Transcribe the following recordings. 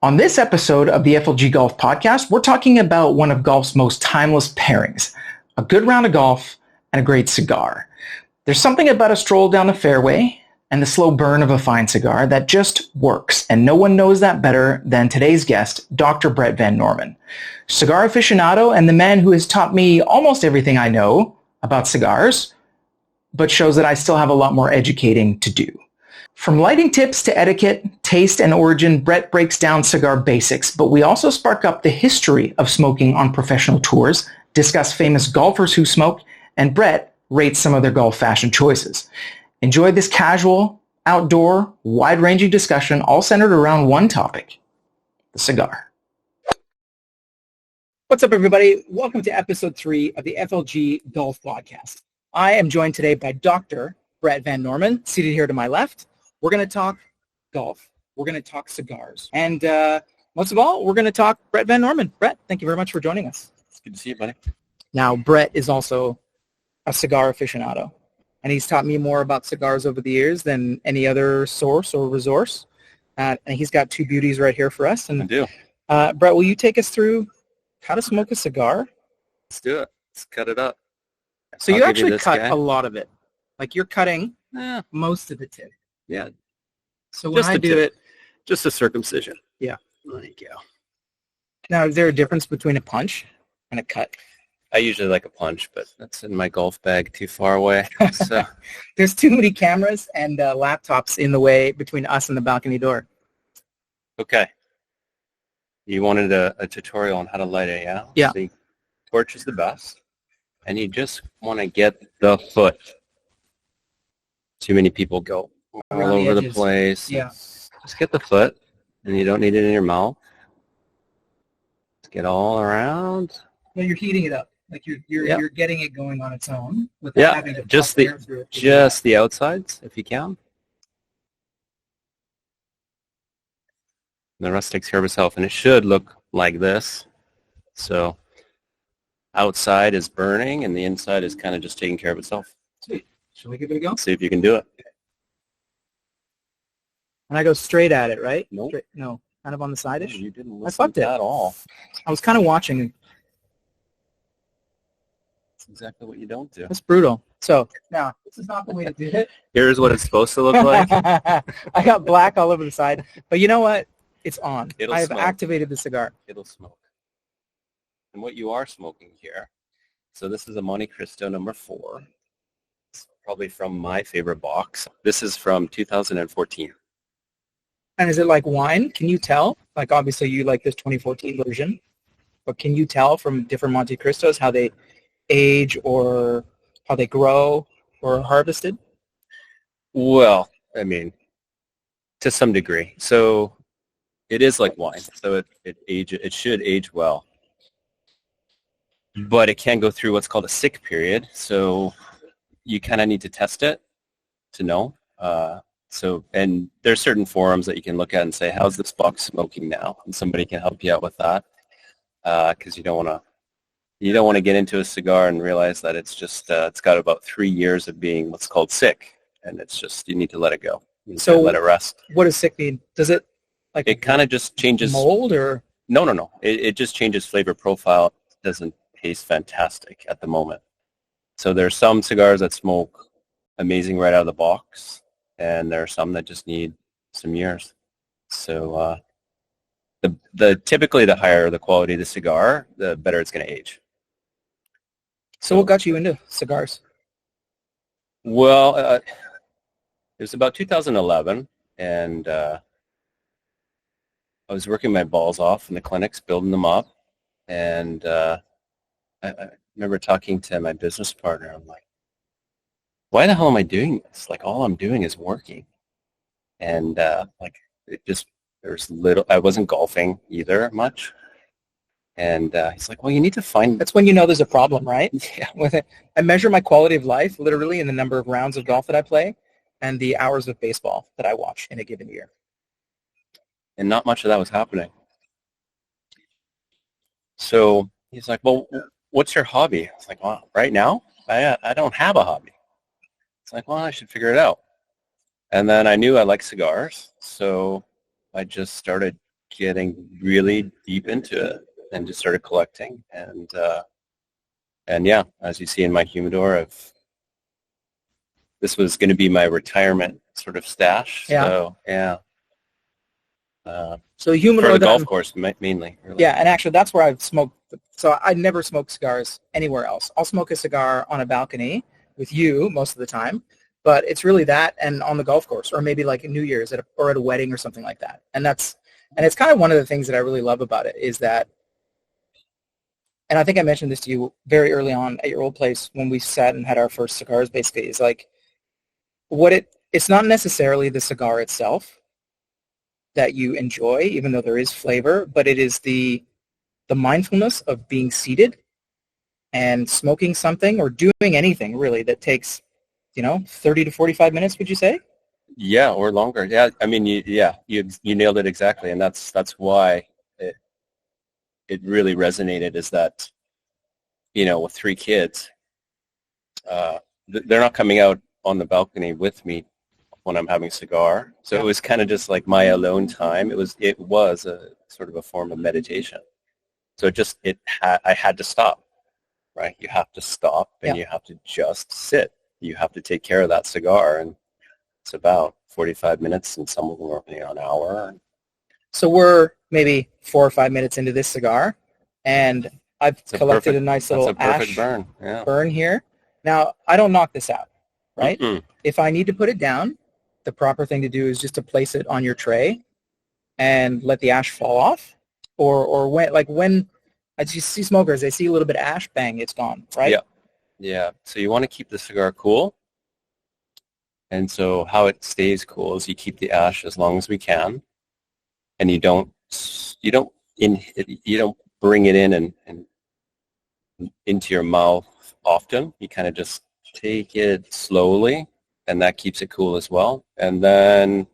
On this episode of the FLG Golf Podcast, we're talking about one of golf's most timeless pairings, a good round of golf and a great cigar. There's something about a stroll down the fairway and the slow burn of a fine cigar that just works, and no one knows that better than today's guest, Dr. Brett Van Norman. Cigar aficionado and the man who has taught me almost everything I know about cigars, but shows that I still have a lot more educating to do. From lighting tips to etiquette, taste, and origin, Brett breaks down cigar basics, but we also spark up the history of smoking on professional tours, discuss famous golfers who smoke, and Brett rates some of their golf fashion choices. Enjoy this casual, outdoor, wide-ranging discussion, all centered around one topic, the cigar. What's up, everybody? Welcome to episode 3 of the FLG Golf Podcast. I am joined today by Dr. Brett Van Norman, seated here to my left. We're going to talk golf. We're going to talk cigars. And most of all, we're going to talk Brett Van Norman. Brett, thank you very much for joining us. It's good to see you, buddy. Now, Brett is also a cigar aficionado, and he's taught me more about cigars over the years than any other source or resource. And he's got 2 beauties right here for us. And I do. Brett, will you take us through how to smoke a cigar? Let's do it. Let's cut it up. So I'll you give actually this cut guy. a lot of it. Like you're cutting Yeah, most of the tip. yeah. So when Just I a do tip. it, Just a circumcision. Yeah. There you go. now is there a difference between a punch and a cut? I usually like a punch, but that's in my golf bag too far away. So There's too many cameras and laptops in the way between us and the balcony door. okay. You wanted a tutorial on how to light it, yeah? Yeah. So torch is the best, and you just want to get the foot. Too many people go all Around the over the edges. place. Yeah. Just get the foot, and you don't need it in your mouth. Just get all around. Well, you're heating it up. Like Yeah. you're getting it going on its own without Yeah, having to just pump the- air through it. Just the outsides, if you can. The rest takes care of itself, and it should look like this. So outside is burning, and the inside is kind of just taking care of itself. Sweet. Shall we give it a go? See if you can do it. And I go straight at it, right? Nope. Straight, no, kind of on the side-ish. You didn't I listen fucked it. at all. I was kind of watching. That's exactly what you don't do. It's brutal. So now this is not the way to do it. Here's what it's supposed to look like. I got black all over the side, but you know what? It's on. It'll I have smoke. activated the cigar. It'll smoke. And what you are smoking here, so this is a Monte Cristo number 4. It's probably from my favorite box. This is from 2014. And is it like wine? Can you tell? Like obviously you like this 2014 version, but can you tell from different Monte Cristos how they age or how they grow or are harvested? Well, I mean, to some degree. So it is like wine. So it should age well. But it can go through what's called a sick period. So you kind of need to test it to know. And there's certain forums that you can look at and say, how's this box smoking now? And somebody can help you out with that. Because you don't want to get into a cigar and realize that it's just it's got about 3 years of being what's called sick, and it's just you need to let it go. You need to let it rest. What does sick mean? Does it like It kind of just changes. mold or? No. It just changes flavor profile. It doesn't taste fantastic at the moment. So there's some cigars that smoke amazing right out of the box, and there are some that just need some years. So typically the higher the quality of the cigar, the better it's going to age. So what got you into cigars? Well, it was about 2011, and I was working my balls off in the clinics, building them up, and I remember talking to my business partner. I'm like, why the hell am I doing this? Like, all I'm doing is working. And I wasn't golfing either much. And he's like, well, you need to find... That's when you know there's a problem, right? Yeah. With it, I measure my quality of life literally in the number of rounds of golf that I play and the hours of baseball that I watch in a given year. And not much of that was happening. So he's like, well, what's your hobby? I was like, well, right now, I don't have a hobby. It's like, well, I should figure it out. And then I knew I liked cigars, so I just started getting really deep into it and just started collecting. And yeah, as you see in my humidor, this was going to be my retirement sort of stash. Yeah. So yeah. So humidor for the golf then, course mainly. Really. yeah, and actually that's where I've smoked. So I never smoke cigars anywhere else. I'll smoke a cigar on a balcony with you most of the time, but it's really that and on the golf course, or maybe like New Year's or at a wedding or something like that. And it's kind of one of the things that I really love about it is that, and I think I mentioned this to you very early on at your old place when we sat and had our first cigars, basically, is like it's not necessarily the cigar itself that you enjoy, even though there is flavor, but it is the mindfulness of being seated and smoking something or doing anything really that takes, 30 to 45 minutes, would you say? Yeah, or longer. Yeah, I mean, you nailed it exactly, and that's why it really resonated. Is that, with 3 kids, they're not coming out on the balcony with me when I'm having a cigar. So it was kind of just like my alone time. It was a sort of a form of meditation. So I had to stop, right? You have to stop and you have to just sit. You have to take care of that cigar, and it's about 45 minutes, and some of them are an hour. So we're maybe 4 or 5 minutes into this cigar, and I've collected a nice little ash burn here. Now, I don't knock this out, right? Mm-mm. If I need to put it down, the proper thing to do is just to place it on your tray and let the ash fall off. Or when as you see smokers, they see a little bit of ash, bang, it's gone, right? Yeah. Yeah. So you want to keep the cigar cool. And so how it stays cool is you keep the ash as long as we can, and you don't bring it in and into your mouth often. You kind of just take it slowly, and that keeps it cool as well. And then,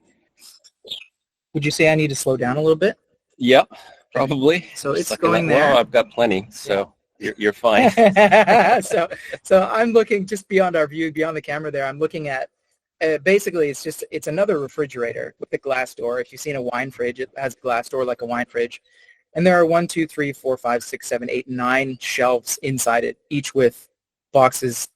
would you say I need to slow down a little bit? Yeah, probably. So it's going there. Well, I've got plenty, so you're fine. So I'm looking just beyond our view, beyond the camera there. I'm looking at basically it's another refrigerator with a glass door. If you've seen a wine fridge, it has a glass door like a wine fridge. And there are 1, 2, 3, 4, 5, 6, 7, 8, 9 shelves inside it, each with boxes.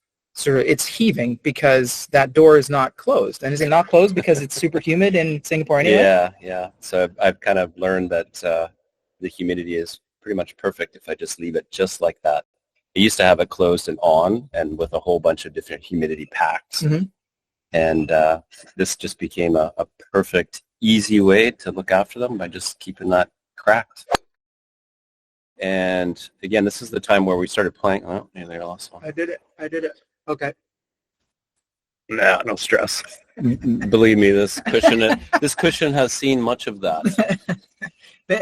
It's heaving because that door is not closed. And is it not closed because it's super humid in Singapore anyway? Yeah. So I've kind of learned that the humidity is pretty much perfect if I just leave it just like that. I used to have it closed and on, and with a whole bunch of different humidity packs. Mm-hmm. And this just became a perfect, easy way to look after them by just keeping that cracked. And again, this is the time where we started playing. Oh, nearly I lost one. I did it. Okay. Nah, no stress. Believe me, this cushion has seen much of that.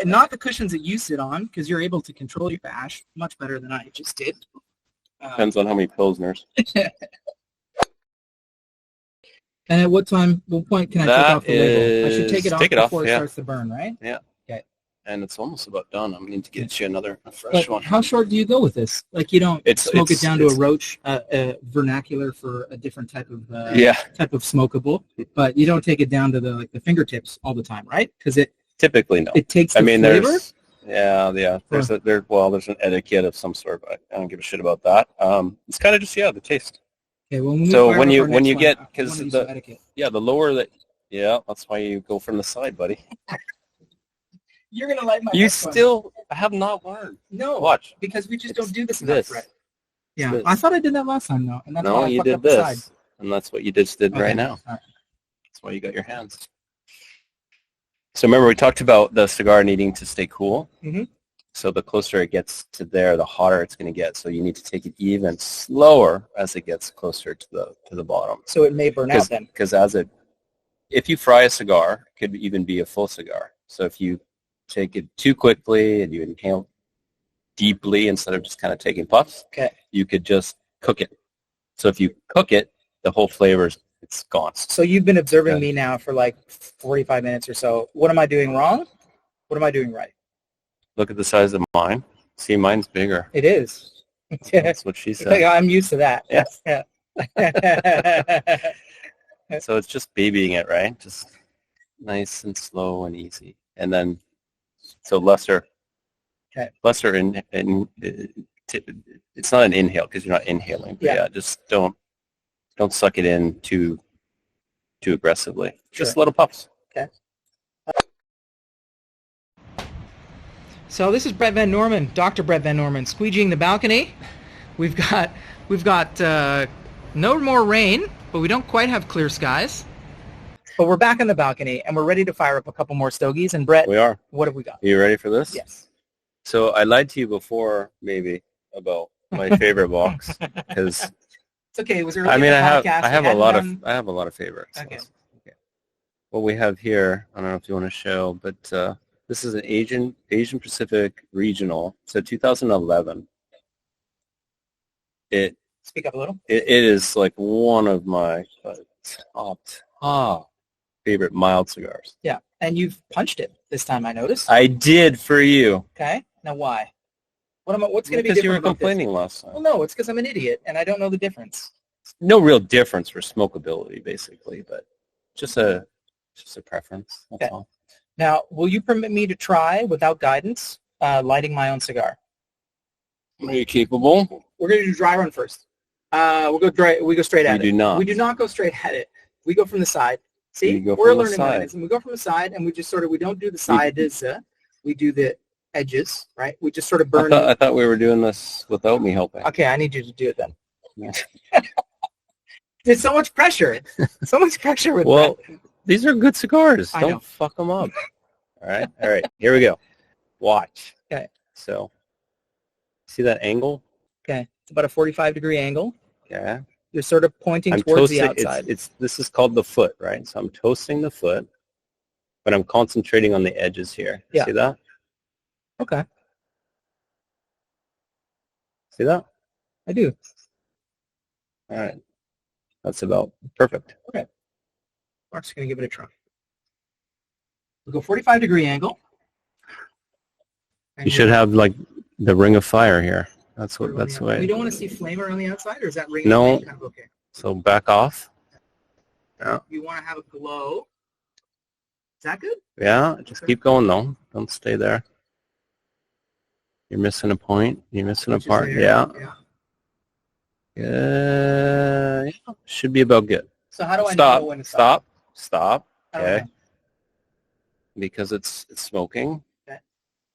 Not the cushions that you sit on, because you're able to control your ash much better than I just did. Depends on how many Pilsners. And at what point can I take off the label? I should take it off before it starts to burn, right? Yeah. Okay. And it's almost about done. I'm going to need to get you a fresh one. How short do you go with this? Like you don't smoke it down to a roach, vernacular for a different type of smokable, but you don't take it down to the fingertips all the time, right? Because typically no. It takes the flavor. There's an etiquette of some sort, but I don't give a shit about that. It's kind of just the taste. Okay, well, when you get, because the lower that's why you go from the side, buddy. You're gonna like my. You still have not learned. No, watch, because we just don't do this enough, right? Yeah, I thought I did that last time though, and that's why I you fucked did up the side. And that's what you did right now. Right. That's why you got your hands. So remember, we talked about the cigar needing to stay cool. Mm-hmm. So the closer it gets to there, the hotter it's going to get. So you need to take it even slower as it gets closer to the bottom. So it may burn out then. Because if you fry a cigar, it could even be a full cigar. So if you take it too quickly and you inhale deeply instead of just kind of taking puffs, you could just cook it. So if you cook it, the whole flavor's it's gone. So you've been observing me now for like 45 minutes or so. What am I doing wrong? What am I doing right? Look at the size of mine. See, mine's bigger. It is. That's what she said. I'm used to that. Yes. Yeah. So it's just babying it, right? Just nice and slow and easy. And then So lesser. Okay. Lesser it's not an inhale because you're not inhaling. But yeah, just don't suck it in too aggressively. Sure. Just little puffs. Okay. So this is Brett Van Norman, Dr. Brett Van Norman, squeegeeing the balcony. We've got no more rain, but we don't quite have clear skies. But we're back on the balcony, and we're ready to fire up a couple more stogies. And Brett, We are. what have we got? Are you ready for this? Yes. So I lied to you before, maybe, about my favorite box because It's okay. It was early I mean in the I podcast. have a lot of favorites. Okay. What we have here, I don't know if you want to show, but this is an Asian Pacific regional. So 2011. Speak up a little. It is like one of my top favorite mild cigars. Yeah, and you've punched it this time, I noticed. I did for you. Okay. Now why? What's going to be different Because you were about this? complaining last time. Well, no, it's because I'm an idiot and I don't know the difference. No real difference for smokability, basically, but just a preference. That's Okay. all. Now, will you permit me to try, without guidance, lighting my own cigar? Are you capable? We're going to do dry run first. We go straight at it. We do not. We do not go straight at it. We go from the side. See, You go we're from the learning side. mechanism. We go from the side, and we just we don't do the sides. We do the edges, right? We just sort of burn. I thought we were doing this without me helping. Okay, I need you to do it then. There's so much pressure. So much pressure with Well, that. these are good cigars. I know. Don't fuck them up. All right. Here we go. Watch. Okay. So, see that angle? Okay, it's about a 45-degree angle. Yeah. You're sort of pointing I'm towards toasting. the outside. This is called the foot, right? So I'm toasting the foot, but I'm concentrating on the edges here. Yeah. See that? Okay, See that? I do. All right. That's about perfect. Mark's going to give it a try. We'll go 45-degree angle. You should have like the ring of fire here. That's the We way. don't want to see flame around the outside, or is that ring? No. Kind of okay. So back off. Yeah. You want to have a glow. Is that good? Yeah. Just keep going though. Don't stay there. You're missing a point. You're missing a Which is part. there. Yeah. Yeah. Should be about good. So how do I know when to stop? Stop. I don't Okay. know. Because it's smoking.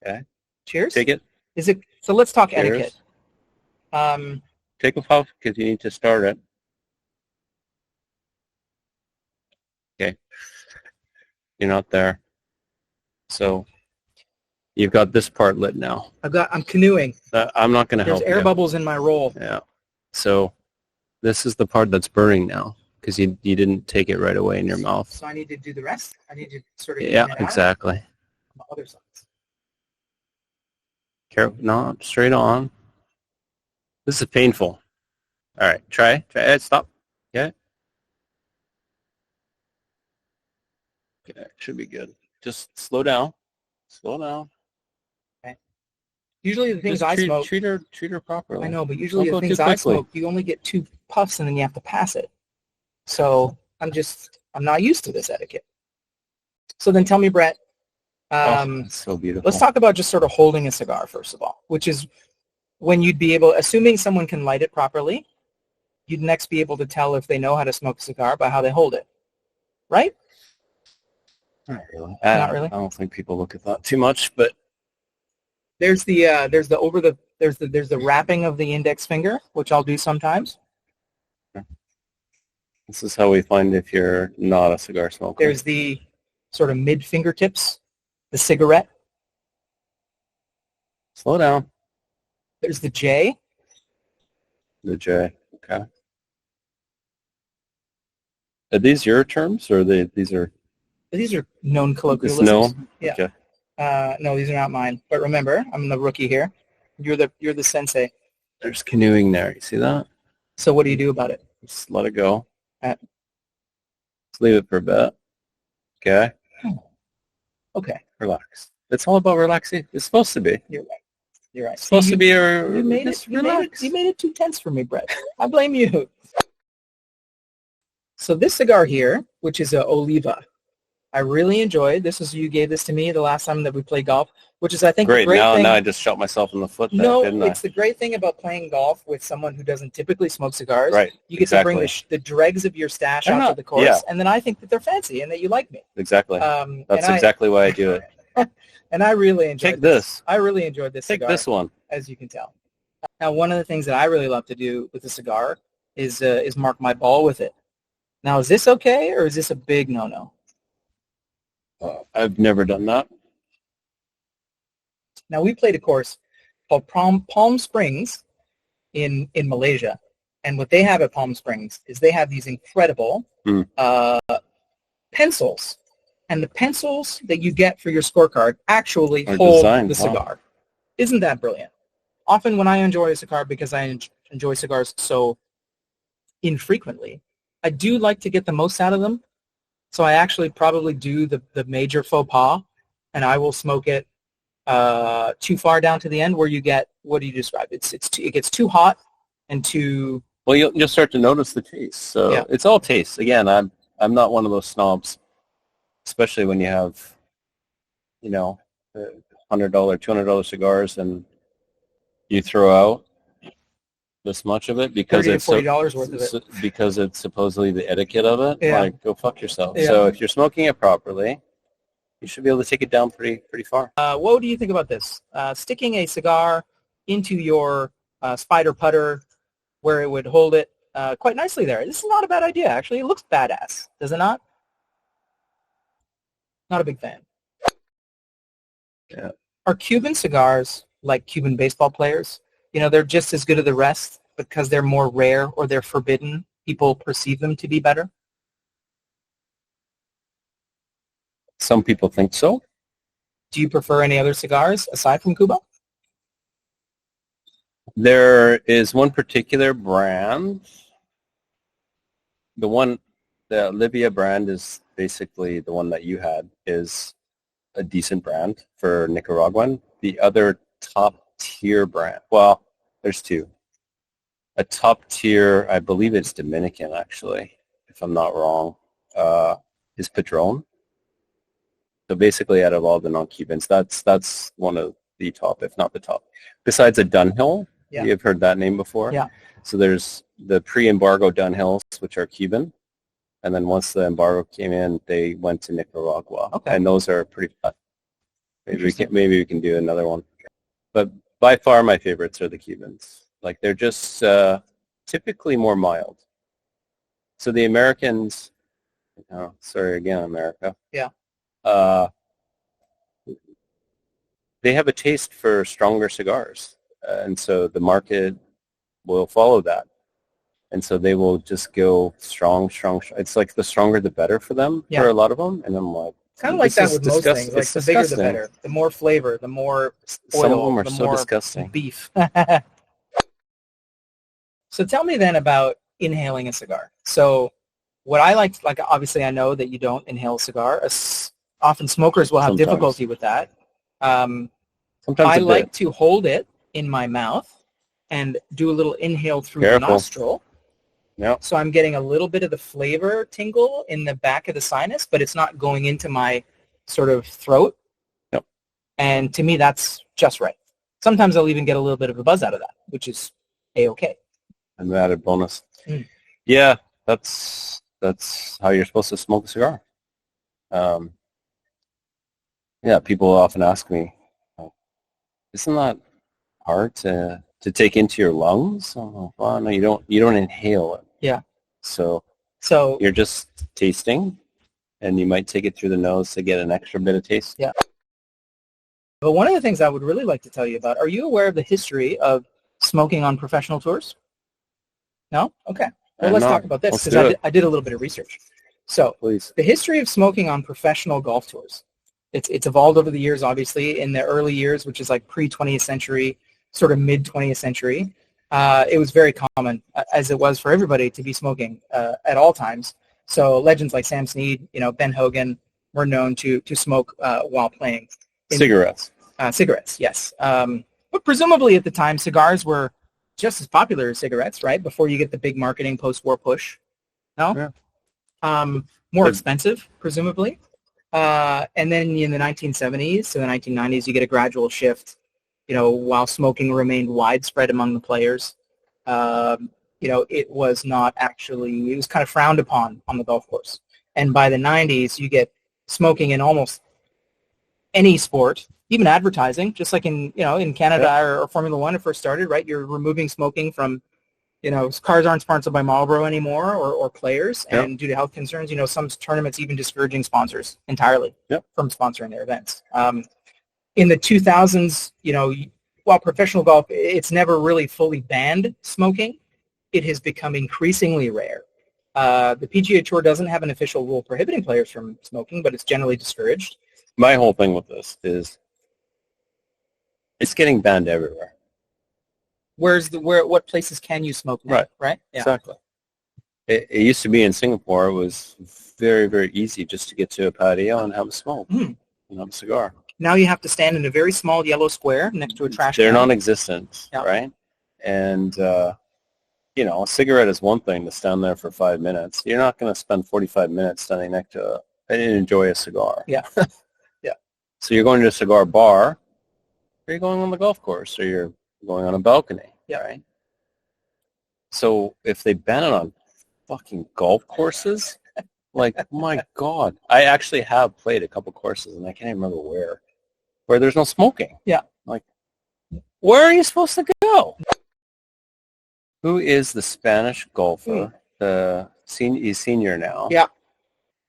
Okay. Cheers. Take it. Is it? So let's talk Cheers. etiquette. Take a puff because you need to start it. Okay. You're not there. So you've got this part lit now. I'm canoeing. I'm not going to help There's air you. bubbles in my roll. Yeah. So this is the part that's burning now because you didn't take it right away in your mouth. So I need to do the rest. I need to sort of Yeah, even it out exactly. on the other sides. Careful, no, straight on. This is painful. All right, try it. Stop. Okay. Okay, should be good. Just slow down. Slow down. Usually the things Just I smoke. treat her properly. I know, but usually Don't the go things too I quickly. smoke, you only get 2 puffs and then you have to pass it. So I'm not used to this etiquette. So then tell me, Brett, It's so beautiful. let's talk about just sort of holding a cigar, first of all, which is when you'd be able, assuming someone can light it properly, you'd next be able to tell if they know how to smoke a cigar by how they hold it, right? Not really. Not really? I don't think people look at that too much, but There's the wrapping of the index finger, which I'll do sometimes. this is how we find if you're not a cigar smoker. There's the sort of mid fingertips, the cigarette. Slow down. There's the J. The J. Okay. Are these your terms, or these are? These are known This colloquialisms. no. Yeah. Okay. No, these are not mine. But remember, I'm the rookie here. You're the sensei. There's canoeing there. You see that? So what do you do about it? Just let it go. Uh, Just leave it for a bit. Okay. Okay, Relax. It's all about relaxing. It's supposed to be. you're right. You're right. It's supposed See, to be you made it. just You made it. relax. You made it too tense for me, Brett. I blame you. So this cigar here, which is a Oliva, I really enjoyed. You gave this to me the last time that we played golf, which is, I think, Great. the great Now, thing. now I just shot myself in the foot there, No, didn't I? it's the great thing about playing golf with someone who doesn't typically smoke cigars. Right. You get to bring the dregs of your stash out to the course, and then I think that they're fancy and that you like me. Exactly. That's exactly why I do it. And I really enjoyed Take this. I really enjoyed this Take cigar, this one. as you can tell. Now, one of the things that I really love to do with a cigar is mark my ball with it. Now, is this okay, or is this a big no-no? I've never done that. Now, we played a course called Palm Springs in Malaysia, and what they have at Palm Springs is they have these incredible pencils, and the pencils that you get for your scorecard actually hold the cigar. Isn't that brilliant? Often when I enjoy a cigar, because I enjoy cigars so infrequently, I do like to get the most out of them. So I actually probably do the major faux pas, and I will smoke it too far down to the end, where you get, what do you describe? It gets too hot and too. Well, you'll start to notice the taste. So it's all taste. Again, I'm not one of those snobs, especially when you have, $100, $200 cigars, and you throw out this much of it because $30 it's to $40 worth of it. Because it's supposedly the etiquette of it. Yeah. Like, go fuck yourself. Yeah. So if you're smoking it properly, you should be able to take it down pretty far. What do you think about this? Sticking a cigar into your spider putter, where it would hold it quite nicely there. This is not a bad idea, actually. It looks badass, does it not? Not a big fan. Yeah. Are Cuban cigars like Cuban baseball players? They're just as good as the rest because they're more rare or they're forbidden. People perceive them to be better. Some people think so. Do you prefer any other cigars aside from Cuba? There is one particular brand. The Olivia brand is basically the one that you had, is a decent brand for Nicaraguan. The other top-tier brand, well, there's two. A top-tier, I believe it's Dominican, actually, if I'm not wrong, is Padron. So basically, out of all the non-Cubans, that's one of the top, if not the top. Besides a Dunhill, you've heard that name before. Yeah. So there's the pre-embargo Dunhills, which are Cuban, and then once the embargo came in, they went to Nicaragua. Okay. And those are pretty fun. Maybe we can do another one. But by far, my favorites are the Cubans. Like, they're just typically more mild. So the Americans, sorry again, America. Yeah. They have a taste for stronger cigars, and so the market will follow that. And so they will just go strong. It's like the stronger the better for them, for a lot of them. And I'm like, kind of like that with most things. Like, the bigger the better. The more flavor, the more oil, some of them are the so more disgusting. Beef. So tell me then about inhaling a cigar. So what I like, obviously I know that you don't inhale a cigar. Often smokers will have difficulty with that. Sometimes I like to hold it in my mouth and do a little inhale through the nostril. Yep. So I'm getting a little bit of the flavor tingle in the back of the sinus, but it's not going into my sort of throat. Yep. And to me, that's just right. Sometimes I'll even get a little bit of a buzz out of that, which is A-okay. An added bonus. Yeah, that's how you're supposed to smoke a cigar. People often ask me, isn't that hard to take into your lungs? Oh, well, no, you don't inhale it. Yeah. So you're just tasting, and you might take it through the nose to get an extra bit of taste. Yeah. But one of the things I would really like to tell you about, are you aware of the history of smoking on professional tours? No? Okay. Well, let's talk about this, because I did a little bit of research. So please. The history of smoking on professional golf tours. It's evolved over the years, obviously. In the early years, which is like pre-20th century, sort of mid-20th century, it was very common, as it was for everybody, to be smoking at all times. So legends like Sam Snead, Ben Hogan were known to smoke while playing. Cigarettes. Cigarettes, yes. But presumably at the time, cigars were just as popular as cigarettes, right? Before you get the big marketing post-war push. No? Yeah. More expensive, presumably. And then in the 1970s to the 1990s, you get a gradual shift, while smoking remained widespread among the players. It was not actually, it was kind of frowned upon on the golf course. And by the 90s, you get smoking in almost any sport, even advertising, just like in Canada or Formula One it first started, right? You're removing smoking from, cars aren't sponsored by Marlboro anymore or players. And due to health concerns, some tournaments even discouraging sponsors entirely from sponsoring their events. In the 2000s, while professional golf, it's never really fully banned smoking, it has become increasingly rare. The PGA Tour doesn't have an official rule prohibiting players from smoking, but it's generally discouraged. My whole thing with this is it's getting banned everywhere. What places can you smoke now, right? Yeah. Exactly. It used to be in Singapore, it was very, very easy just to get to a patio and have a smoke and have a cigar. Now you have to stand in a very small yellow square next to a trash can. They're non-existent, right? And, a cigarette is one thing to stand there for 5 minutes. You're not going to spend 45 minutes standing next to and enjoy a cigar. Yeah. Yeah. So you're going to a cigar bar, or you're going on the golf course, or you're going on a balcony, right? So if they ban it on fucking golf courses, like, my God. I actually have played a couple courses, and I can't even remember where there's no smoking. Yeah. Like, where are you supposed to go? Who is the Spanish golfer? He's senior now. Yeah.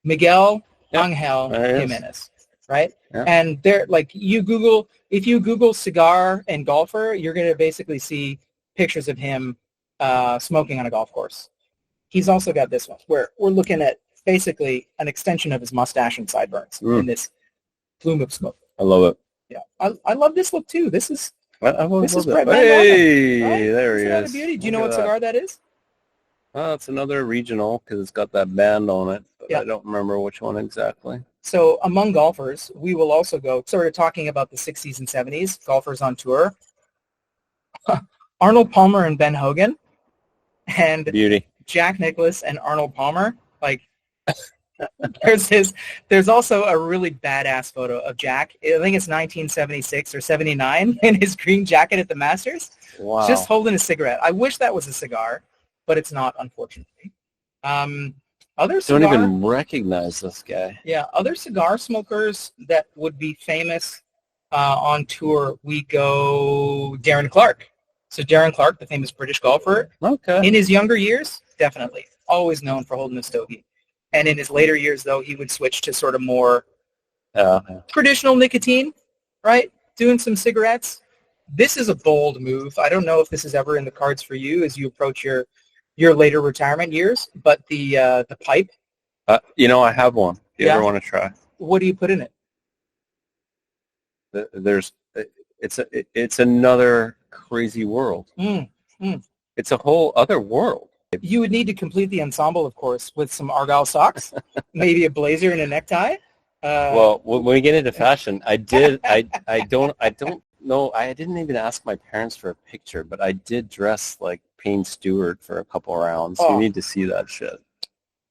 Miguel Angel Jimenez, right? Yeah. And they're like, if you Google cigar and golfer, you're going to basically see pictures of him smoking on a golf course. He's also got this one where we're looking at basically an extension of his mustache and sideburns in this plume of smoke. I love it. Yeah. I love this look too. This is Brett Van Winkle, right? There he is. Beauty. Do you know what cigar that is? It's another regional because it's got that band on it, but Yeah. I don't remember which one exactly. So among golfers, we will also go sort of talking about the 60s and 70s, golfers on tour. Arnold Palmer and Ben Hogan and Beauty. Jack Nicklaus and Arnold Palmer. Like, there's also a really badass photo of Jack. I think it's 1976 or 79 in his green jacket at the Masters. Wow. Just holding a cigarette. I wish that was a cigar, but it's not, unfortunately. Don't even recognize this guy. Yeah, other cigar smokers that would be famous on tour, we go Darren Clark. So Darren Clark, the famous British golfer. Okay. In his younger years, definitely. Always known for holding a stogie. And in his later years, though, he would switch to sort of more traditional nicotine, right? Doing some cigarettes. This is a bold move. I don't know if this is ever in the cards for you as you approach your later retirement years, but the pipe. I have one. Do you ever want to try? What do you put in it? It's another crazy world. It's a whole other world. You would need to complete the ensemble, of course, with some Argyle socks, maybe a blazer and a necktie. Well, when we get into fashion, I don't know. I didn't even ask my parents for a picture, but I did dress like Payne Stewart for a couple rounds. You need to see that shit.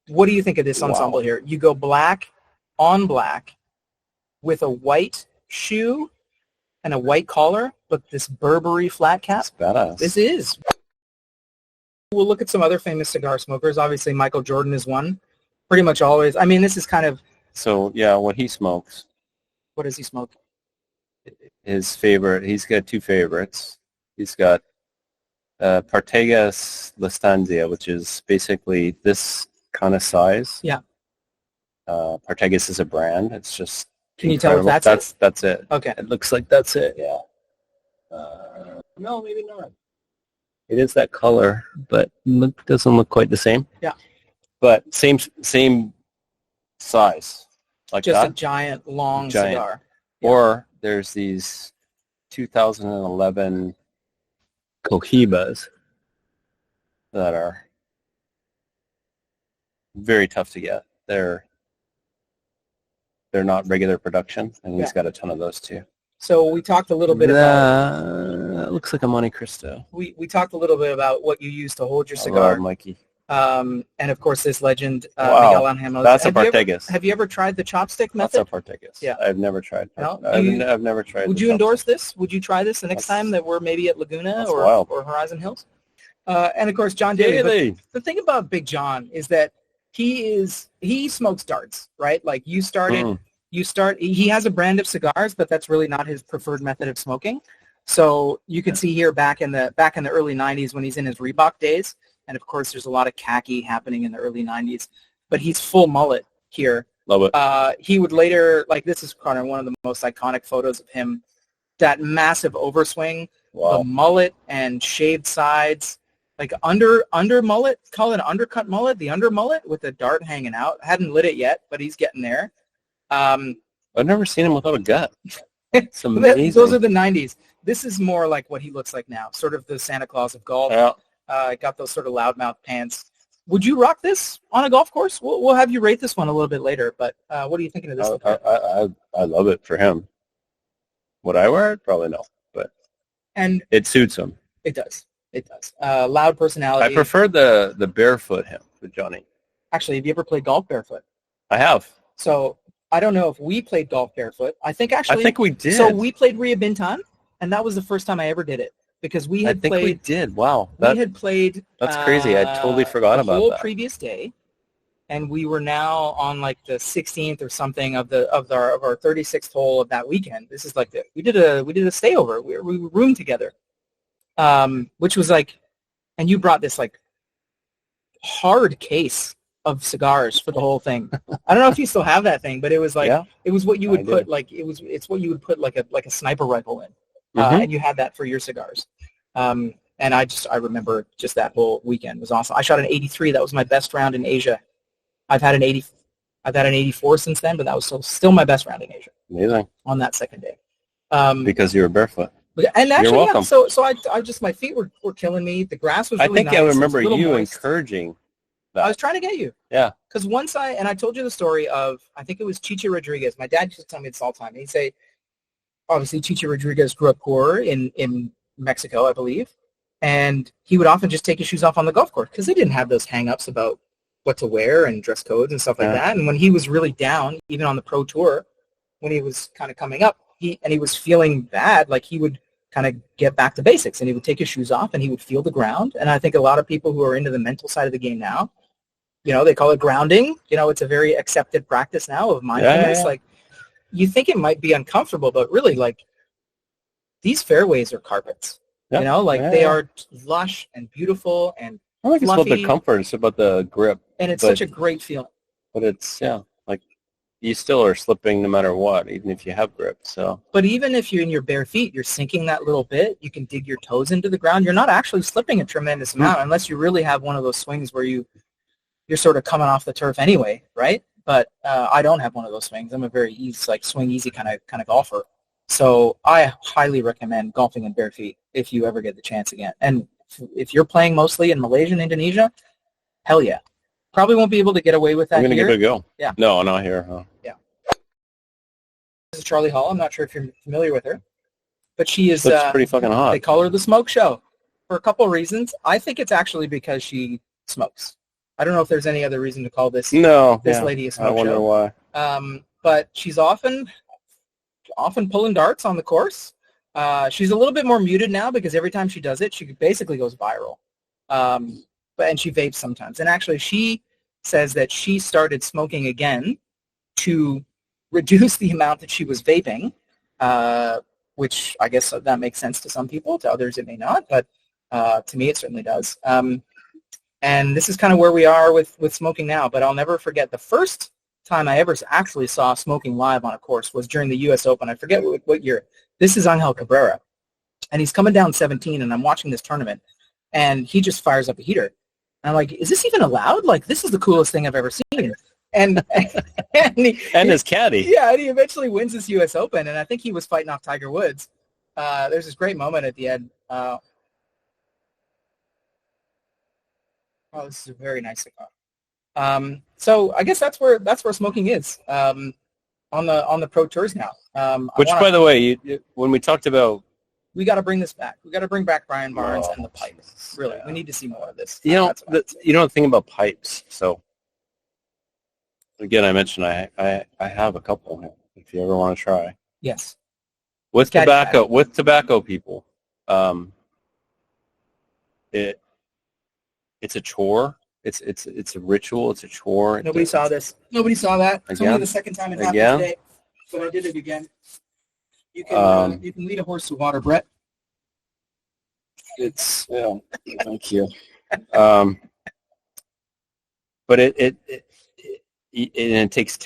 What do you think of this ensemble here? You go black on black with a white shoe and a white collar, but this Burberry flat cap. It's badass. This is. We'll look at some other famous cigar smokers. Obviously, Michael Jordan is one. Pretty much always. I mean, this is kind of... So, yeah, what he smokes. What does he smoke? His favorite, he's got two favorites. He's got Partegas L'Estancia, which is basically this kind of size. Yeah. Partegas is a brand. It's just Can you tell if that's it? Okay. It looks like that's it, yeah. No, maybe not. It is that color, but doesn't look quite the same. Yeah. But same size. Like just that. A giant, long cigar. Yeah. Or there's these 2011 Cohibas that are very tough to get. They're not regular production, and he's got a ton of those too. So we talked a little bit about... That looks like a Monte Cristo. We talked a little bit about what you use to hold your cigar. Mikey. And of course, this legend, Wow. Miguel Angel. That's a Partegas. Have you ever tried the chopstick That's method? a Partegas. Yeah. I've never tried. No? I've never tried. Would you endorse this? Would you try this the next time that we're maybe at Laguna or Horizon Hills? And of course, John Daly. But the thing about Big John is that he smokes darts, right? Like he has a brand of cigars, but that's really not his preferred method of smoking. So you can see here back in the early 90s when he's in his Reebok days, and of course there's a lot of khaki happening in the early 90s, but he's full mullet here. Love it. He would later, like this is kind of one of the most iconic photos of him, that massive overswing, the mullet and shaved sides, like under mullet, call it an undercut mullet, the under mullet with the dart hanging out. Hadn't lit it yet, but he's getting there. I've never seen him without a gut. It's amazing. Those are the 90s. This is more like what he looks like now, sort of the Santa Claus of golf. Yeah. Got those sort of loudmouth pants. Would you rock this on a golf course? We'll have you rate this one a little bit later, but what are you thinking of this? I love it for him. Would I wear it? Probably no, but it suits him. It does. It does. Loud personality. I prefer the barefoot him with Johnny. Actually, have you ever played golf barefoot? I have. So I don't know if we played golf barefoot. I think we did. So we played Ria Bintan, and that was the first time I ever did it because we had played. We did. Wow. We had played. That's crazy. I totally forgot about that. The whole previous day, and we were now on like the 16th or something of our 36th hole of that weekend. This is like we did a stayover. We roomed together, which was like, and you brought this like hard case of cigars for the whole thing. I don't know if you still have that thing, but it was like it was what you would put like it's what you would put like a sniper rifle in, and you had that for your cigars. And I remember just that whole weekend was awesome. I shot an 83. That was my best round in Asia. I've had an 84 since then, but that was still my best round in Asia. Amazing. On that second day. Because you were barefoot. And actually, you're welcome. So I just my feet were killing me. The grass was really nice. I remember you encouraging that. I was trying to get you. Yeah. Because I told you the story of, I think it was Chichi Rodriguez. My dad used to tell me this all the time. He'd say, obviously, Chichi Rodriguez grew up poor in Mexico, I believe. And he would often just take his shoes off on the golf course because they didn't have those hang-ups about what to wear and dress codes and stuff like that. And when he was really down, even on the pro tour, when he was kind of coming up, he was feeling bad, like he would kind of get back to basics and he would take his shoes off and he would feel the ground. And I think a lot of people who are into the mental side of the game now, they call it grounding. It's a very accepted practice now of mindfulness. Yeah. Like, you think it might be uncomfortable, but really, like, these fairways are carpets. They are lush and beautiful and I think it's fluffy. about the comfort. It's about the grip. And it's such a great feeling. But it's, like you still are slipping no matter what, even if you have grip. So. But even if you're in your bare feet, you're sinking that little bit. You can dig your toes into the ground. You're not actually slipping a tremendous amount unless you really have one of those swings where you're sort of coming off the turf anyway, right? But I don't have one of those swings. I'm a very swing easy kind of golfer. So I highly recommend golfing in bare feet if you ever get the chance again. And if you're playing mostly in Malaysia and Indonesia, hell yeah. Probably won't be able to get away with that I'm going to here. give it a go. Yeah. No, not here. Huh? Yeah. This is Charlie Hall. I'm not sure if you're familiar with her. But she is... Looks pretty fucking hot. They call her the Smoke Show for a couple of reasons. I think it's actually because she smokes. I don't know if there's any other reason to call this lady a Smoke Show. I wonder why. But she's often pulling darts on the course. She's a little bit more muted now because every time she does it, she basically goes viral. And she vapes sometimes. And actually, she says that she started smoking again to reduce the amount that she was vaping, which I guess that makes sense to some people. To others, it may not. But to me, it certainly does. And this is kind of where we are with smoking now. But I'll never forget the first time I ever actually saw smoking live on a course was during the U.S. Open. I forget what year. This is Angel Cabrera. And he's coming down 17, and I'm watching this tournament. And he just fires up a heater. And I'm like, is this even allowed? Like, this is the coolest thing I've ever seen. And his caddy. Yeah, and he eventually wins this U.S. Open. And I think he was fighting off Tiger Woods. There's this great moment at the end. This is a very nice cigar. So I guess that's where smoking is on the pro tours now. By the way, when we talked about, we got to bring this back. We got to bring back Brian Barnes and the pipe. Really, Yeah. we need to see more of this. You know, That's what the thing about pipes. So again, I mentioned I have a couple. If you ever want to try yes. with Caddy tobacco, paddle. people, it's a chore. It's a ritual. It's a chore. Nobody saw this. Nobody saw that. It's only Again? the second time it happened Again? today, but I did it again. You can lead a horse to water, Brett. It's thank you. But it takes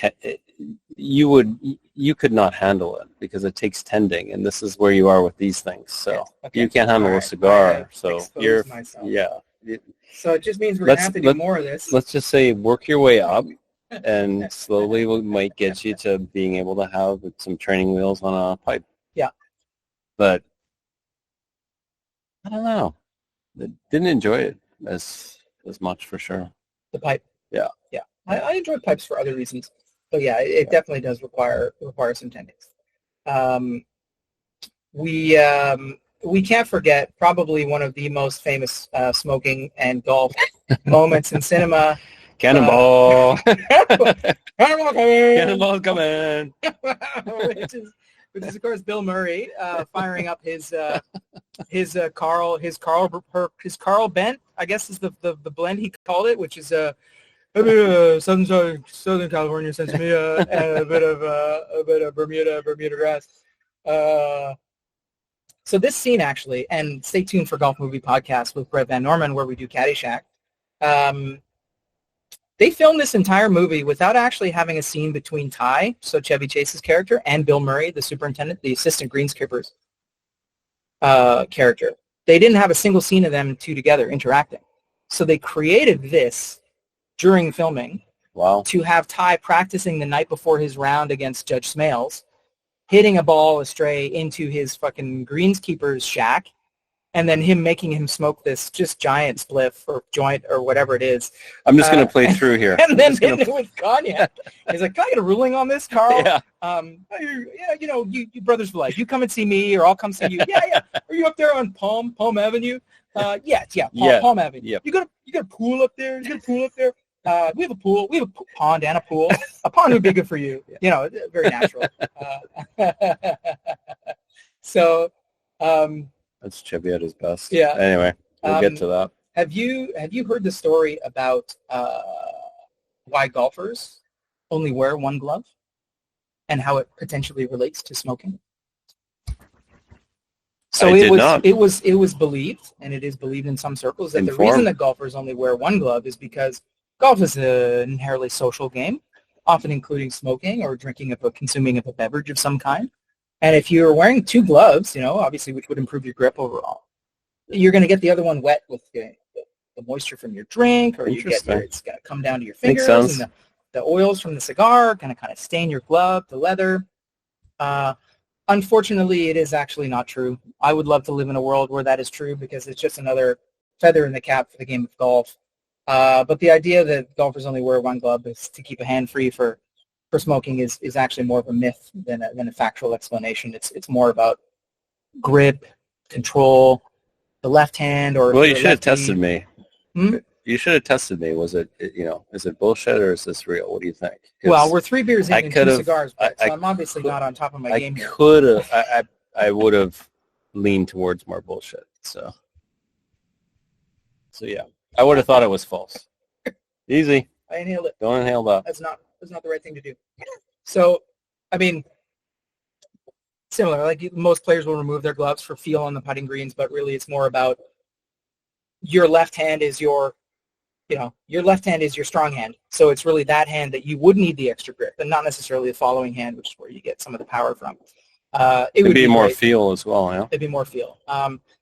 you could not handle it because it takes tending, and this is where you are with these things. So Okay. you can't handle All a right. cigar. I So exposed you're myself. So it just means we're going to have to do more of this. Let's just say work your way up, and slowly we might get you to being able to have some training wheels on a pipe. Yeah. But I don't know. I didn't enjoy it as much for sure. The pipe. Yeah. Yeah. I enjoy pipes for other reasons. But yeah, it definitely does require some tendings. We can't forget probably one of the most famous smoking and golf moments in cinema. Cannonball! Cannonball coming! Cannonball's coming! which is of course Bill Murray firing up his Carl Bent, I guess is the blend he called it, which is a Southern California Sensimilla and a bit of Bermuda grass. So this scene actually, and stay tuned for Golf Movie Podcast with Brett Van Norman where we do Caddyshack. They filmed this entire movie without actually having a scene between Ty, so Chevy Chase's character, and Bill Murray, the superintendent, the assistant greenskeeper's character. They didn't have a single scene of them two together interacting. So they created this during filming. Wow. To have Ty practicing the night before his round against Judge Smales, hitting a ball astray into his fucking greenskeeper's shack, and then him making him smoke this just giant spliff or joint or whatever it is. I'm just going to play through here. And then hitting it with cognac. He's like, can I get a ruling on this, Carl? Yeah. You brothers for life. You come and see me or I'll come see you. Yeah. Are you up there on Palm Avenue? Palm Avenue. Yep. You got a pool up there? We have a pool. We have a pond and a pool. A pond would be good for you. You know, very natural. So, that's Chevy at his best. Yeah. Anyway, we'll get to that. Have you heard the story about why golfers only wear one glove and how it potentially relates to smoking? So it was believed, and it is believed in some circles, that the reason that golfers only wear one glove is because golf is an inherently social game, often including smoking or consuming of a beverage of some kind. And if you're wearing two gloves, obviously, which would improve your grip overall, you're going to get the other one wet with the moisture from your drink, or it's going to come down to your fingers, and the oils from the cigar are going to kind of stain your glove, the leather. Unfortunately, it is actually not true. I would love to live in a world where that is true because it's just another feather in the cap for the game of golf. But the idea that golfers only wear one glove is to keep a hand free for smoking is actually more of a myth than a factual explanation. It's more about grip, control, the left hand, or well, you should have tested me. Hmm? You should have tested me. Was it is it bullshit or is this real? What do you think? Well, we're 3 beers in and 2 cigars, so I'm obviously not on top of my game here. I would have leaned towards more bullshit. So yeah, I would have thought it was false. Easy. I inhaled it. Don't inhale that. That's not the right thing to do. So, I mean, similar. Like most players will remove their gloves for feel on the putting greens, but really it's more about your left hand is your strong hand. So it's really that hand that you would need the extra grip, and not necessarily the following hand, which is where you get some of the power from. It would be more great. feel as well. Yeah. It'd be more feel.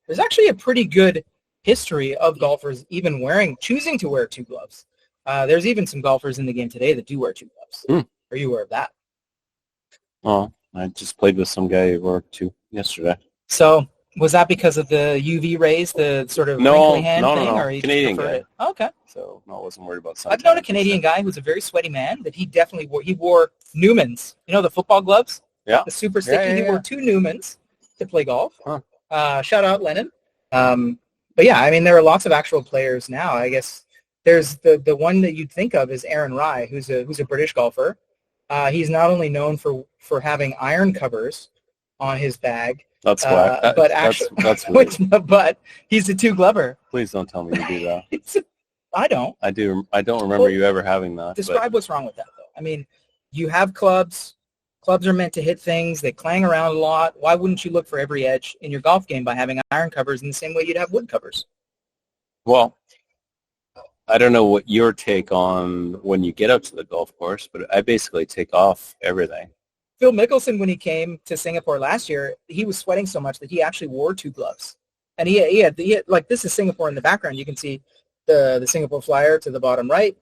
There's actually a pretty good history of golfers even choosing to wear 2 gloves. There's even some golfers in the game today that do wear 2 gloves. Are you aware of that? Oh, I just played with some guy who wore 2 yesterday. So was that because of the UV rays, the sort of wrinkly hand thing? No. Or Canadian guy. it? Oh, okay. So I wasn't worried about suntan. I've known a Canadian guy who's a very sweaty man that he definitely wore Newmans. You know, the football gloves? Yeah. The super sticky. Yeah. He wore 2 Newmans to play golf. Huh. Shout out Lennon. But yeah, I mean, there are lots of actual players now. I guess there's the one that you'd think of is Aaron Rai, who's a British golfer. He's not only known for having iron covers on his bag, That's why. but actually, that's weird. but he's a two glover. Please don't tell me you do that. I don't. I do. I don't remember you ever having that. Describe what's wrong with that, though. I mean, you have clubs. Clubs are meant to hit things. They clang around a lot. Why wouldn't you look for every edge in your golf game by having iron covers in the same way you'd have wood covers? Well, I don't know what your take on when you get out to the golf course, but I basically take off everything. Phil Mickelson, when he came to Singapore last year, he was sweating so much that he actually wore two gloves. And he had like, this is Singapore in the background. You can see the Singapore Flyer to the bottom right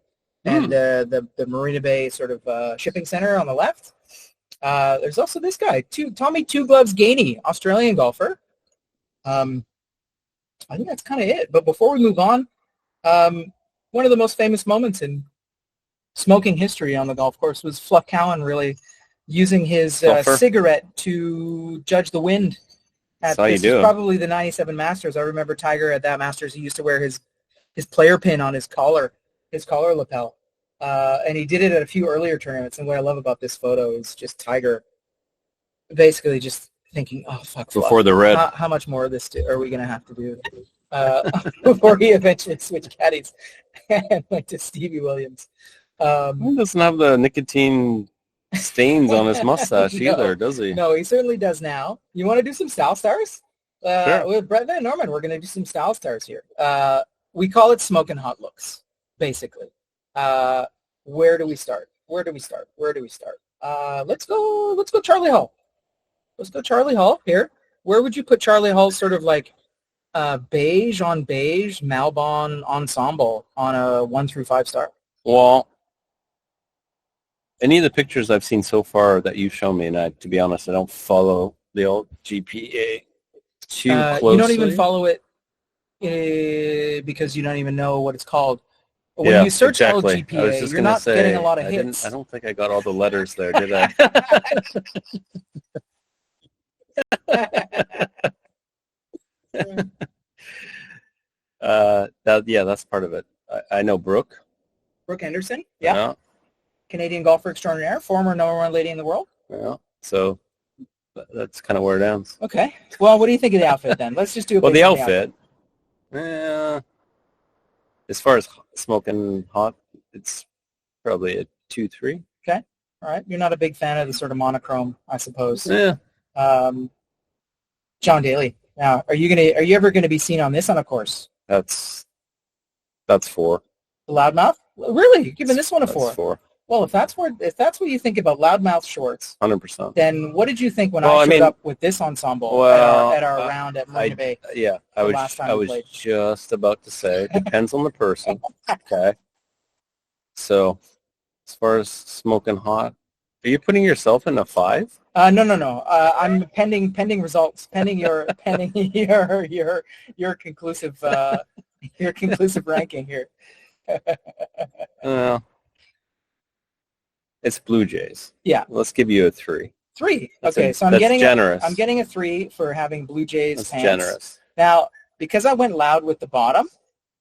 and the Marina Bay sort of shipping center on the left. There's also this guy, Tommy Two Gloves Gainey, Australian golfer. I think that's kind of it. But before we move on, one of the most famous moments in smoking history on the golf course was Fluff Cowan really using his cigarette to judge the wind. This is probably the 97 Masters. I remember Tiger at that Masters, he used to wear his player pin on his collar lapel. And he did it at a few earlier tournaments. And what I love about this photo is just Tiger basically just thinking, oh, fuck. Before the red. How much more of this are we going to have to do before he eventually switched caddies and went to Stevie Williams? He doesn't have the nicotine stains on his mustache either, does he? No, he certainly does now. You want to do some style stars? Sure. With Brett Van Norman, we're going to do some style stars here. We call it smoking hot looks, basically. Where do we start? Let's go Charlie Hull. Let's go Charlie Hull here. Where would you put Charlie Hull's sort of like beige on beige Malbon ensemble on a 1 through 5 star? Well, any of the pictures I've seen so far that you've shown me, and to be honest, I don't follow the old GPA too closely. You don't even follow it because you don't even know what it's called. When you search exactly. LGPA, you're not getting a lot of hits. I don't think I got all the letters there, did I? That's part of it. I know Brooke. Brooke Henderson, yeah. Canadian golfer extraordinaire, former #1 lady in the world. Yeah, so that's kind of where it ends. Okay. Well, what do you think of the outfit then? Let's just do it. Well, the outfit. As far as smoking hot, it's probably a 2-3. Okay. All right. You're not a big fan of the sort of monochrome, I suppose. Yeah. John Daly. Now, are you ever gonna be seen on this on a course? That's 4. The loudmouth? Really? You're giving this one a 4? That's 4. Well, if that's what you think about loudmouth shorts, 100%. Then what did you think when I showed up with this ensemble at our round at Marina Bay? Yeah, I was just about to say, it depends on the person. Okay. So, as far as smoking hot, are you putting yourself in a 5? No. I'm pending results, pending your conclusive ranking here. It's Blue Jays. Yeah. Let's give you a 3. 3. Okay, so I'm getting a 3 for having Blue Jays That's pants. Generous. Now, because I went loud with the bottom,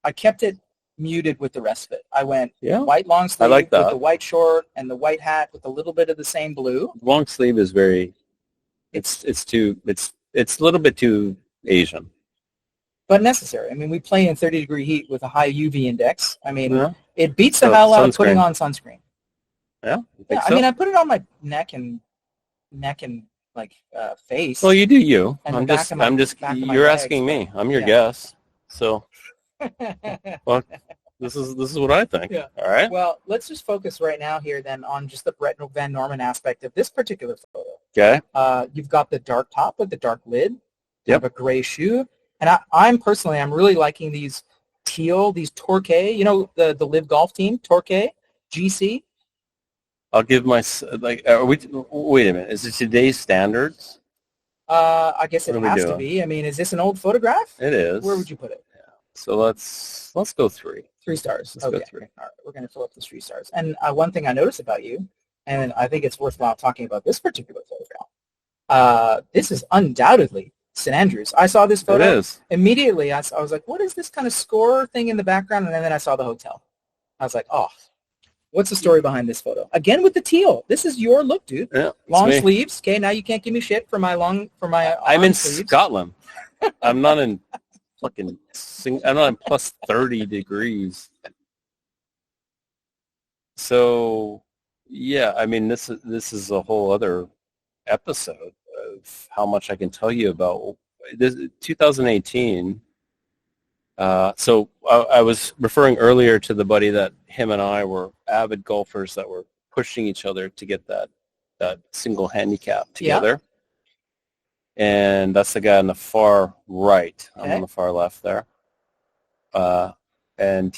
I kept it muted with the rest of it. I went white long sleeve with the white short and the white hat with a little bit of the same blue. Long sleeve is very. It's a little bit too Asian. But necessary. I mean, we play in 30-degree heat with a high UV index. I mean, it beats the hell out of putting on sunscreen. Yeah, so? I mean, I put it on my neck and like face. Well, you do you. I'm just. You're asking me. I'm your guest. So, well, this is what I think. Yeah. All right. Well, let's just focus right now here then on just the Brett Van Norman aspect of this particular photo. Okay. You've got the dark top with the dark lid. You have a gray shoe, and I'm really liking these teal, these Torquay. You know the Live Golf team, Torquay, GC. I'll give my wait a minute. Is it today's standards? I guess it has to be. I mean, is this an old photograph? It is. Where would you put it? Yeah. So let's go 3. 3 stars. Let's go 3. All right, we're going to fill up the 3 stars. And one thing I noticed about you, and I think it's worthwhile talking about this particular photograph. This is undoubtedly St. Andrews. I saw this photo. It is. Immediately, I was like, what is this kind of score thing in the background? And then I saw the hotel. I was like, oh, what's the story behind this photo? Again with the teal. This is your look, dude. Yeah, long me. sleeves. Okay, now you can't give me shit for my I'm in sleeves. Scotland. I'm not in fucking. I'm not in plus 30 degrees. So, yeah, I mean, this is a whole other episode of how much I can tell you about this 2018. So I was referring earlier to the buddy that him and I were avid golfers that were pushing each other to get that single handicap together. Yeah. And that's the guy on the far right. Okay. I'm on the far left there. And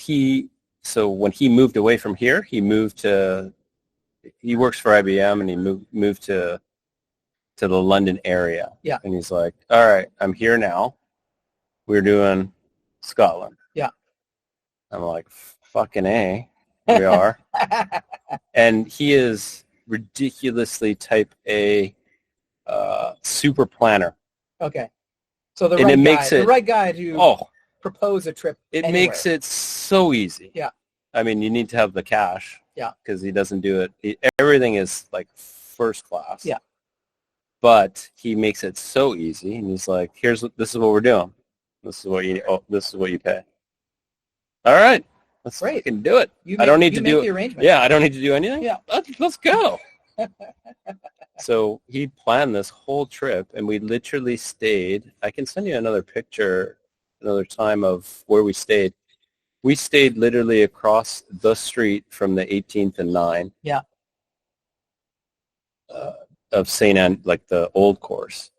so when he moved away from here, he works for IBM and he moved to the London area. Yeah. And he's like, all right, I'm here now. We're doing Scotland. Yeah. I'm like, fucking A, we are. And he is ridiculously type A super planner. Okay. So the right guy to propose a trip anywhere. Makes it so easy. Yeah. I mean, you need to have the cash. Yeah. Because he doesn't do it. Everything is like first class. Yeah. But he makes it so easy, and he's like, this is what we're doing. This is what you pay. All right. Let's fucking do it. I don't need to do the arrangement. Yeah, I don't need to do anything. Yeah. Let's go. So he planned this whole trip, and we literally stayed. I can send you another picture another time of where we stayed. We stayed literally across the street from the 18th and 9. Yeah. Of St. Anne, like the old course.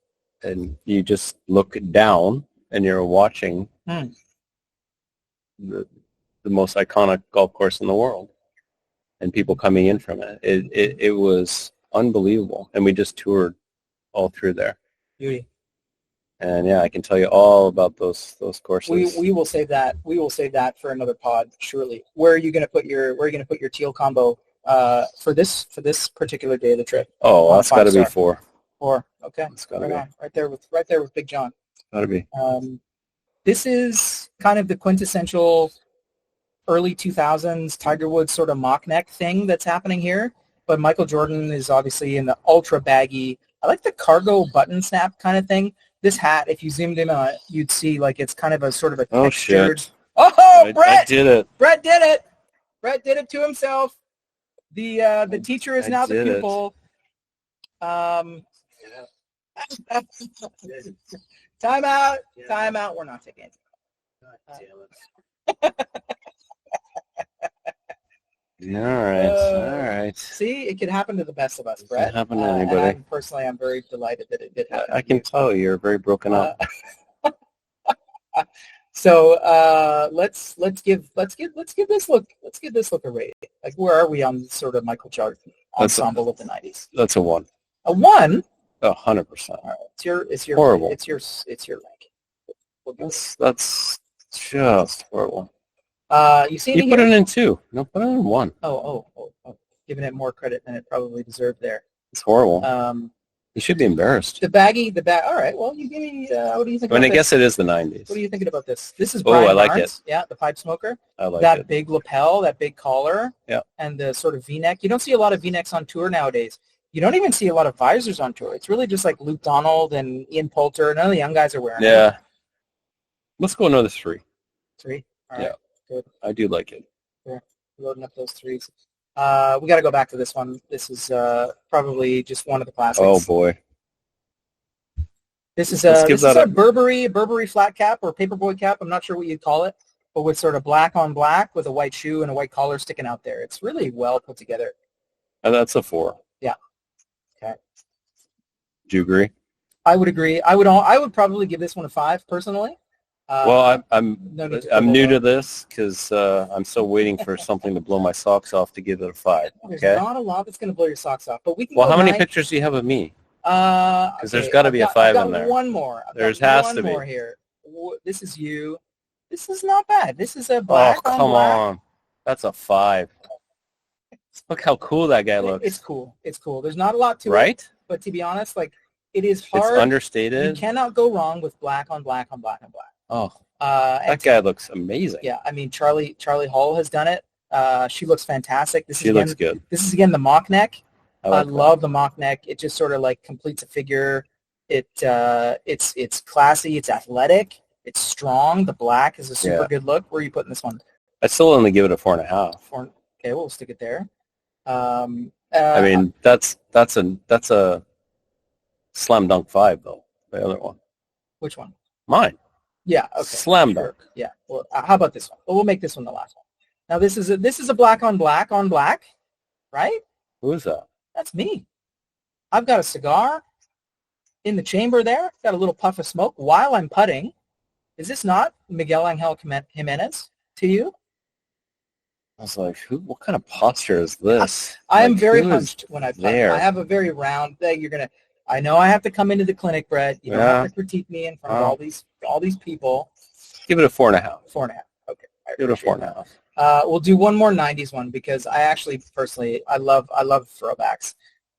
And you just look down and you're watching the most iconic golf course in the world and people coming in from it. It was unbelievable. And we just toured all through there. Beauty. And yeah, I can tell you all about those courses. We will save that. We will save that for another pod, surely. Where are you going to put your teal combo for this particular day of the trip? Oh, that's got to be 4. 4. Okay. It's got to be. Right there with Big John. Got to be. This is kind of the quintessential early 2000s Tiger Woods sort of mock neck thing that's happening here. But Michael Jordan is obviously in the ultra baggy. I like the cargo button snap kind of thing. This hat, if you zoomed in on it, you'd see like it's kind of a sort of a textured. Shit. Oh, Brett! I did it. Brett did it. Brett did it to himself. The teacher is now the pupil. Time out. Time out. We're not taking it. All right. See, it can happen to the best of us, Brett. It can happen to anybody. Personally, I'm very delighted that it did happen. I can tell you're very broken up. So let's give this look a rate. Like, where are we on sort of Michael Jordan ensemble of the 90s? That's a 1. A 1? 100%. All right. It's your horrible. It's your rank. That's just horrible. You see you put it in 2. No, put it in 1. Oh. Giving it more credit than it probably deserved there. It's horrible. You should be embarrassed. The bag. All right. Well, you give me. What do you think? I guess it is the 90s. What are you thinking about this? This is Brian I like Barnes. it. Yeah, the pipe smoker. I like that it. Big lapel, that big collar. Yeah. And the sort of V-neck. You don't see a lot of V-necks on tour nowadays. You don't even see a lot of visors on tour. It's really just like Luke Donald and Ian Poulter. None of the young guys are wearing it. Yeah. Let's go another 3. 3? All right. Yeah. Good. I do like it. Yeah. Loading up those 3s. We got to go back to this one. This is probably just one of the classics. Oh, boy. This is a Burberry flat cap or paperboy cap. I'm not sure what you'd call it, but with sort of black on black with a white shoe and a white collar sticking out there. It's really well put together. That's a 4. Yeah. Okay. Do you agree? I would agree. I would probably give this one a 5 personally. Well, I'm new to this because I'm still waiting for something to blow my socks off to give it a 5. Okay. There's not a lot that's going to blow your socks off, but we can. Well, how many pictures do you have of me? Because there's got to be a 5 in there. One more. There has to be. One more here. This is you. This is not bad. This is a black on black. Oh, come on. That's a 5. Look how cool that guy looks. It's cool. It's cool. There's not a lot to it. Right? But to be honest, like, It is It's hard. You understated. cannot go wrong with black on black on black on black. Oh, And that guy looks amazing. yeah, I mean, Charlie Hull has done it. She looks fantastic. She looks good. This is again the mock neck. I love the mock neck. It just sort of like completes a figure. It's classy. It's athletic. It's strong. The black is a super good look. Where are you putting this one? I still only give it a 4.5. Okay, we'll stick it there. I mean, that's a slam dunk 5 though. The other one. Which one? Mine. Yeah. Okay. Slam dunk. Yeah. Well, how about this one? Well, we'll make this one the last one. Now this is a black on black on black, right? Who is that? That's me. I've got a cigar in the chamber there. Got a little puff of smoke while I'm putting. Is this not Miguel Angel Jimenez to you? I was like, what kind of posture is this? I am Like, very who is hunched when I putt. there? I have a very round thing. I know I have to come into the clinic, Brett. You don't have to critique me in front of all these people. Give it a 4.5. 4.5. Okay. Give it a 4.5. We'll do one more 90s one because I actually personally I love throwbacks.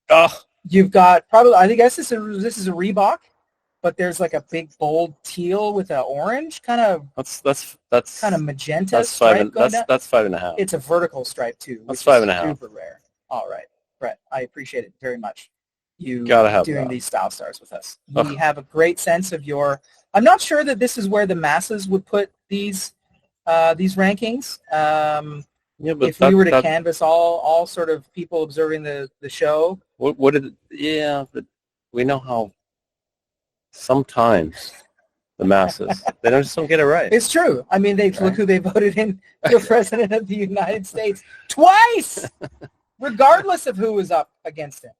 Oh, You've got probably I guess this is a Reebok, but there's like a big bold teal with an orange kind of that's kind of magenta that's stripe going down. that's 5.5. It's a vertical stripe too. That's which 5.5. is super rare. All right, Brett, I appreciate it very much. You Gotta have doing that. these style stars with us. We have a great sense of your. I'm not sure that this is where the masses would put these rankings. But if we were to canvass all sort of people observing the show. What did? Yeah, but we know how sometimes the masses they just don't get it right. It's true. I mean, look who they voted in for president of the United States twice, regardless of who was up against him.